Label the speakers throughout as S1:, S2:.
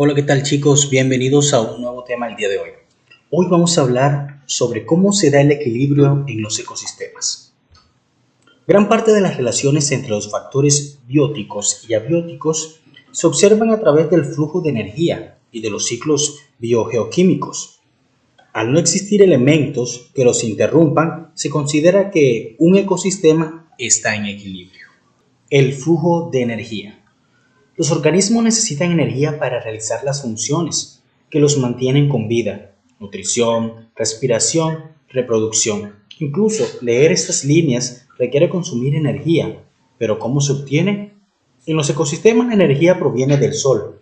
S1: Hola, ¿qué tal chicos? Bienvenidos a un nuevo tema el día de hoy. Hoy vamos a hablar sobre cómo se da el equilibrio en los ecosistemas. Gran parte de las relaciones entre los factores bióticos y abióticos se observan a través del flujo de energía y de los ciclos biogeoquímicos. Al no existir elementos que los interrumpan, se considera que un ecosistema está en equilibrio. El flujo de energía. Los organismos necesitan energía para realizar las funciones que los mantienen con vida: nutrición, respiración, reproducción. Incluso leer estas líneas requiere consumir energía. ¿Pero cómo se obtiene? En los ecosistemas la energía proviene del sol.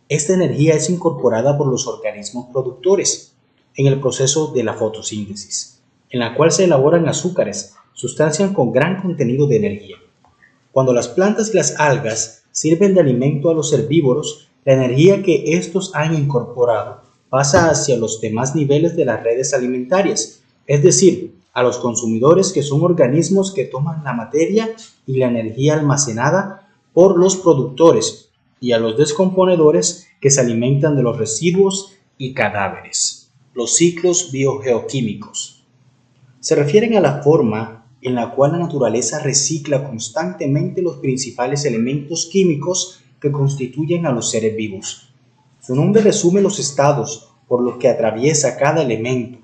S1: Esta energía es incorporada por los organismos productores en el proceso de la fotosíntesis, en la cual se elaboran azúcares, sustancias con gran contenido de energía. Cuando las plantas y las algas sirven de alimento a los herbívoros, la energía que estos han incorporado pasa hacia los demás niveles de las redes alimentarias, es decir, a los consumidores, que son organismos que toman la materia y la energía almacenada por los productores, y a los descomponedores, que se alimentan de los residuos y cadáveres. Los ciclos biogeoquímicos se refieren a la forma en la cual la naturaleza recicla constantemente los principales elementos químicos que constituyen a los seres vivos. Su nombre resume los estados por los que atraviesa cada elemento: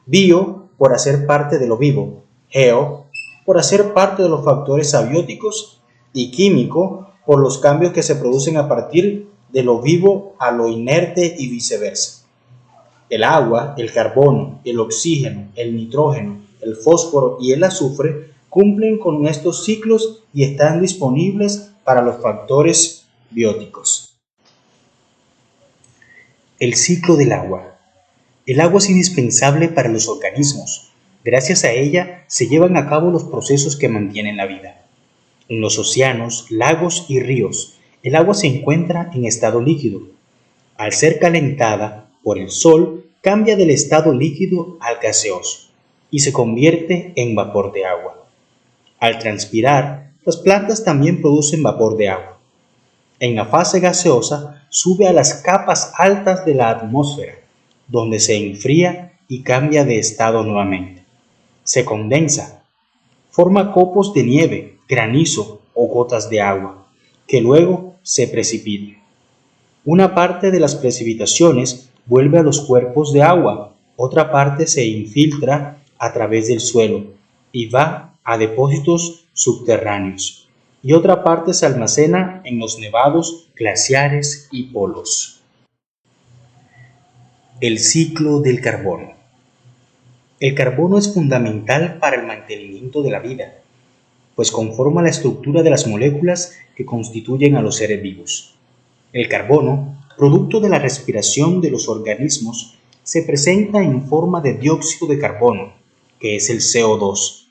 S1: bio, por hacer parte de lo vivo; geo, por hacer parte de los factores abióticos; y químico, por los cambios que se producen a partir de lo vivo a lo inerte y viceversa. El agua, el carbono, el oxígeno, el nitrógeno, el fósforo y el azufre cumplen con estos ciclos y están disponibles para los factores bióticos. El ciclo del agua. El agua es indispensable para los organismos. Gracias a ella se llevan a cabo los procesos que mantienen la vida. En los océanos, lagos y ríos, el agua se encuentra en estado líquido. Al ser calentada por el sol, cambia del estado líquido al gaseoso y se convierte en vapor de agua. Al transpirar, las plantas también producen vapor de agua. En la fase gaseosa, sube a las capas altas de la atmósfera, donde se enfría y cambia de estado nuevamente. Se condensa, forma copos de nieve, granizo o gotas de agua, que luego se precipitan. Una parte de las precipitaciones vuelve a los cuerpos de agua, otra parte se infiltra a través del suelo y va a depósitos subterráneos, y otra parte se almacena en los nevados, glaciares y polos. El ciclo del carbono. El carbono es fundamental para el mantenimiento de la vida, pues conforma la estructura de las moléculas que constituyen a los seres vivos. El carbono, producto de la respiración de los organismos, se presenta en forma de dióxido de carbono, que es el CO2.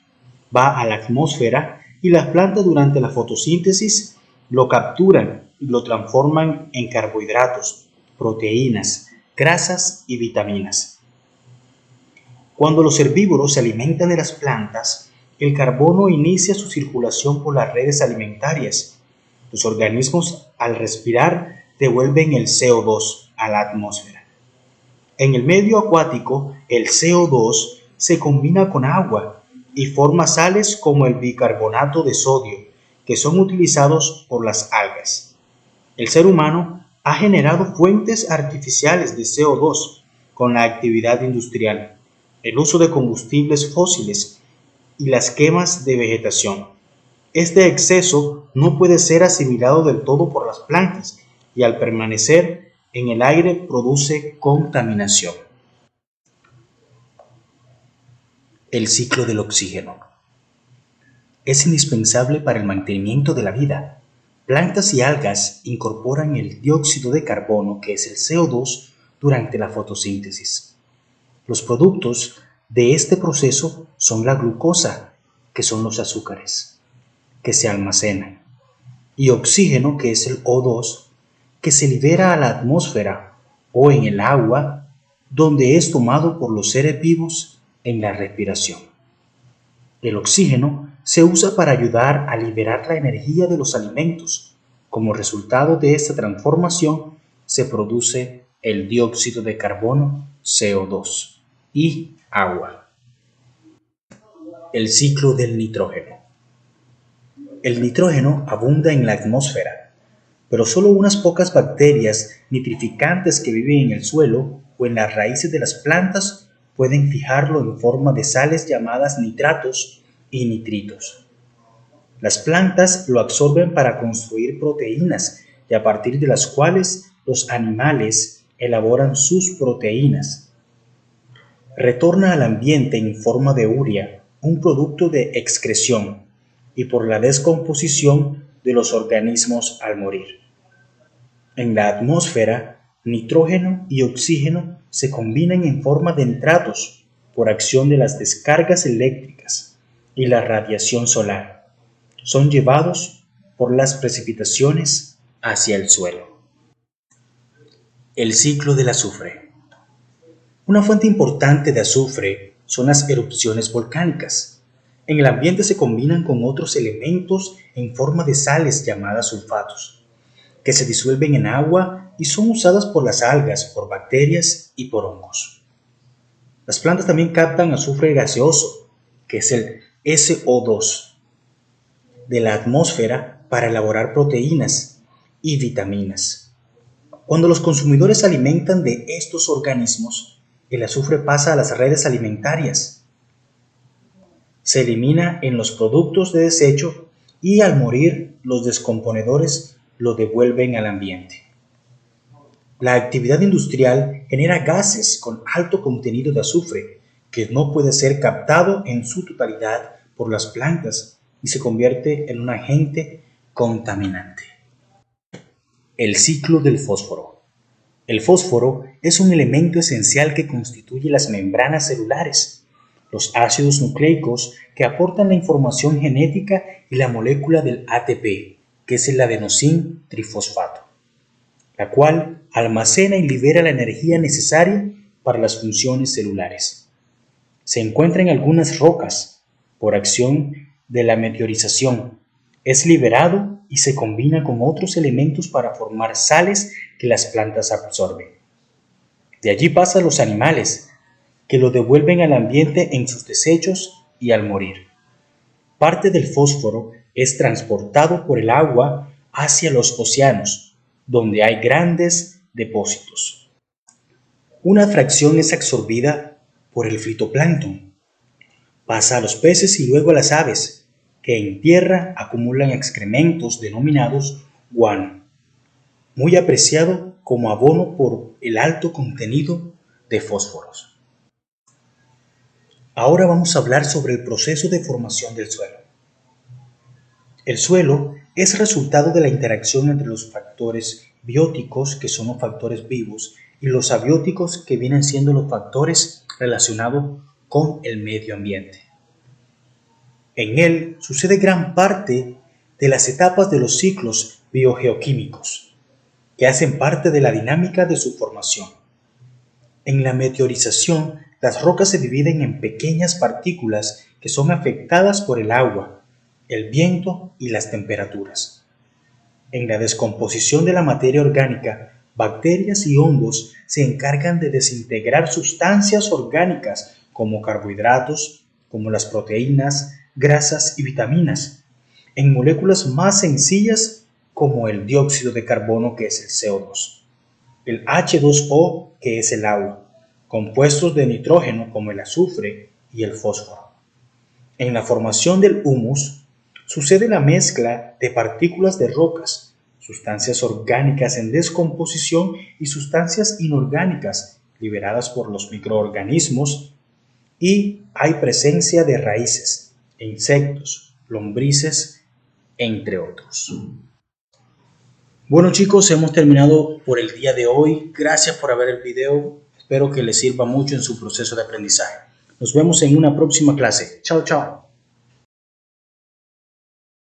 S1: Va a la atmósfera y las plantas, durante la fotosíntesis, lo capturan y lo transforman en carbohidratos, proteínas, grasas y vitaminas. Cuando los herbívoros se alimentan de las plantas, el carbono inicia su circulación por las redes alimentarias. Los organismos, al respirar, devuelven el CO2 a la atmósfera. En el medio acuático, el CO2 se combina con agua y forma sales como el bicarbonato de sodio, que son utilizados por las algas. El ser humano ha generado fuentes artificiales de CO2 con la actividad industrial, el uso de combustibles fósiles y las quemas de vegetación. Este exceso no puede ser asimilado del todo por las plantas y, al permanecer en el aire, produce contaminación. El ciclo del oxígeno. Es indispensable para el mantenimiento de la vida. Plantas y algas incorporan el dióxido de carbono, que es el CO2, durante la fotosíntesis. Los productos de este proceso son la glucosa, que son los azúcares, que se almacenan, y oxígeno, que es el O2, que se libera a la atmósfera o en el agua, donde es tomado por los seres vivos en la respiración. El oxígeno se usa para ayudar a liberar la energía de los alimentos. Como resultado de esta transformación, se produce el dióxido de carbono, CO2, y agua. El ciclo del nitrógeno. El nitrógeno abunda en la atmósfera, pero solo unas pocas bacterias nitrificantes que viven en el suelo o en las raíces de las plantas pueden fijarlo en forma de sales llamadas nitratos y nitritos. Las plantas lo absorben para construir proteínas y a partir de las cuales los animales elaboran sus proteínas. Retorna al ambiente en forma de urea, un producto de excreción, y por la descomposición de los organismos al morir. En la atmósfera, nitrógeno y oxígeno se combinan en forma de nitratos por acción de las descargas eléctricas y la radiación solar. Son llevados por las precipitaciones hacia el suelo. El ciclo del azufre. Una fuente importante de azufre son las erupciones volcánicas. En el ambiente se combinan con otros elementos en forma de sales llamadas sulfatos, que se disuelven en agua y son usadas por las algas, por bacterias y por hongos. Las plantas también captan azufre gaseoso, que es el SO2, de la atmósfera para elaborar proteínas y vitaminas. Cuando los consumidores se alimentan de estos organismos, el azufre pasa a las redes alimentarias. Se elimina en los productos de desecho y al morir los descomponedores lo devuelven al ambiente. La actividad industrial genera gases con alto contenido de azufre que no puede ser captado en su totalidad por las plantas y se convierte en un agente contaminante. El ciclo del fósforo. El fósforo es un elemento esencial que constituye las membranas celulares, los ácidos nucleicos que aportan la información genética y la molécula del ATP, que es el adenosín trifosfato, la cual almacena y libera la energía necesaria para las funciones celulares. Se encuentra en algunas rocas por acción de la meteorización. Es liberado y se combina con otros elementos para formar sales que las plantas absorben. De allí pasa a los animales, que lo devuelven al ambiente en sus desechos y al morir. Parte del fósforo es transportado por el agua hacia los océanos, donde hay grandes depósitos. Una fracción es absorbida por el fitoplancton. Pasa a los peces y luego a las aves, que en tierra acumulan excrementos denominados guano, muy apreciado como abono por el alto contenido de fósforos. Ahora vamos a hablar sobre el proceso de formación del suelo. El suelo es resultado de la interacción entre los factores bióticos, que son los factores vivos, y los abióticos, que vienen siendo los factores relacionados con el medio ambiente. En él sucede gran parte de las etapas de los ciclos biogeoquímicos, que hacen parte de la dinámica de su formación. En la meteorización, las rocas se dividen en pequeñas partículas que son afectadas por el agua, el viento y las temperaturas. En la descomposición de la materia orgánica, bacterias y hongos se encargan de desintegrar sustancias orgánicas como carbohidratos, como las proteínas, grasas y vitaminas, en moléculas más sencillas como el dióxido de carbono, que es el CO2, el H2O, que es el agua, compuestos de nitrógeno como el azufre y el fósforo. En la formación del humus sucede la mezcla de partículas de rocas, sustancias orgánicas en descomposición y sustancias inorgánicas liberadas por los microorganismos, y hay presencia de raíces, insectos, lombrices, entre otros. Bueno chicos, hemos terminado por el día de hoy. Gracias por ver el video. Espero que les sirva mucho en su proceso de aprendizaje. Nos vemos en una próxima clase. Chao, chao.